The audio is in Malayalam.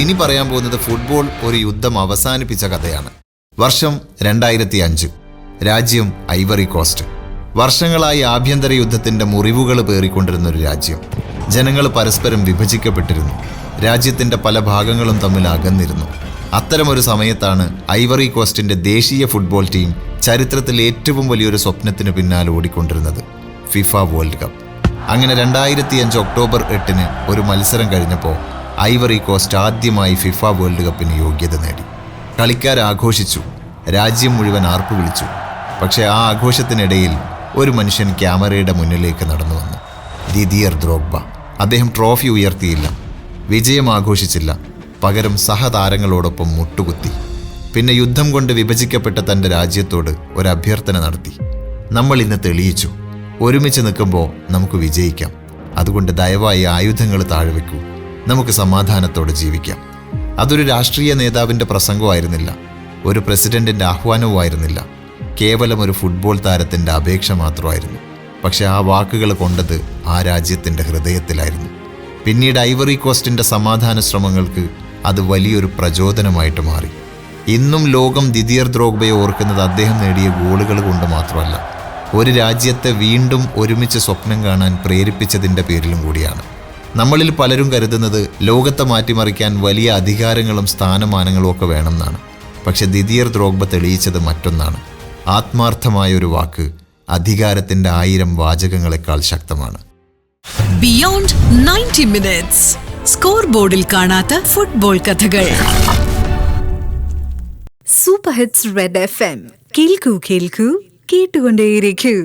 ഇനി പറയാൻ പോകുന്നത് ഫുട്ബോൾ ഒരു യുദ്ധം അവസാനിപ്പിച്ച കഥയാണ്. വർഷം 2005. രാജ്യം ഐവറി കോസ്റ്റ്. വർഷങ്ങളായി ആഭ്യന്തര യുദ്ധത്തിന്റെ മുറിവുകൾ പേറിക്കൊണ്ടിരുന്ന ഒരു രാജ്യം. ജനങ്ങൾ പരസ്പരം വിഭജിക്കപ്പെട്ടിരുന്നു. രാജ്യത്തിന്റെ പല ഭാഗങ്ങളും തമ്മിൽ അകന്നിരുന്നു. അത്തരമൊരു സമയത്താണ് ഐവറി കോസ്റ്റിന്റെ ദേശീയ ഫുട്ബോൾ ടീം ചരിത്രത്തിൽ ഏറ്റവും വലിയൊരു സ്വപ്നത്തിന് പിന്നാലെ ഓടിക്കൊണ്ടിരുന്നത്, ഫിഫ വേൾഡ് കപ്പ്. അങ്ങനെ 2005 ഒക്ടോബർ 8 ഒരു മത്സരം കഴിഞ്ഞപ്പോൾ ഐവറി കോസ്റ്റ് ആദ്യമായി ഫിഫ വേൾഡ് കപ്പിന് യോഗ്യത നേടി. കളിക്കാർ ആഘോഷിച്ചു, രാജ്യം മുഴുവൻ ആർപ്പു വിളിച്ചു. പക്ഷേ ആ ആഘോഷത്തിനിടയിൽ ഒരു മനുഷ്യൻ ക്യാമറയുടെ മുന്നിലേക്ക് നടന്നു വന്നു. ദിദിയർ ദ്രോഗ്ബ. അദ്ദേഹം ട്രോഫി ഉയർത്തിയില്ല, വിജയം ആഘോഷിച്ചില്ല, പകരം സഹതാരങ്ങളോടൊപ്പം മുട്ടുകുത്തി. പിന്നെ യുദ്ധം കൊണ്ട് വിഭജിക്കപ്പെട്ട തൻ്റെ രാജ്യത്തോട് ഒരു അഭ്യർത്ഥന നടത്തി. നമ്മൾ ഇന്ന് തെളിയിച്ചു, ഒരുമിച്ച് നിൽക്കുമ്പോൾ നമുക്ക് വിജയിക്കാം. അതുകൊണ്ട് ദയവായി ആയുധങ്ങൾ താഴ്വെക്കൂ, നമുക്ക് സമാധാനത്തോടെ ജീവിക്കാം. അതൊരു രാഷ്ട്രീയ നേതാവിൻ്റെ പ്രസംഗമായിരുന്നില്ല, ഒരു പ്രസിഡന്റിൻ്റെ ആഹ്വാനവുമായിരുന്നില്ല, കേവലം ഒരു ഫുട്ബോൾ താരത്തിൻ്റെ അപേക്ഷ മാത്രമായിരുന്നു. പക്ഷെ ആ വാക്കുകൾ കൊണ്ടത് ആ രാജ്യത്തിൻ്റെ ഹൃദയത്തിലായിരുന്നു. പിന്നീട് ഐവറി കോസ്റ്റിൻ്റെ സമാധാന ശ്രമങ്ങൾക്ക് അത് വലിയൊരു പ്രചോദനമായിട്ട് മാറി. ഇന്നും ലോകം ദിദിയർ ദ്രോഗ്ബയെ ഓർക്കുന്നത് അദ്ദേഹം നേടിയ ഗോളുകൾ കൊണ്ട് മാത്രമല്ല, ഒരു രാജ്യത്തെ വീണ്ടും ഒരുമിച്ച് സ്വപ്നം കാണാൻ പ്രേരിപ്പിച്ചതിൻ്റെ പേരിലും കൂടിയാണ്. നമ്മളിൽ പലരും കരുതുന്നത് ലോകത്തെ മാറ്റിമറിക്കാൻ വലിയ അധികാരങ്ങളും സ്ഥാനമാനങ്ങളും ഒക്കെ വേണമെന്നാണ്. പക്ഷെ ദിദിയർ ദ്രോഗ്ബ തെളിയിച്ചത് മറ്റൊന്നാണ്. ആത്മാർത്ഥമായൊരു വാക്ക് അധികാരത്തിൻ്റെ 1000 വാചകങ്ങളെക്കാൾ ശക്തമാണ്. Beyond 90 minutes. സ്കോർ ബോർഡിൽ കാണാത്ത ഫുട്ബോൾ കഥകൾ. Super hits red FM. കേൾക്കൂ കേൾക്കൂ, കേട്ടുകൊണ്ടേയിരിക്കൂ.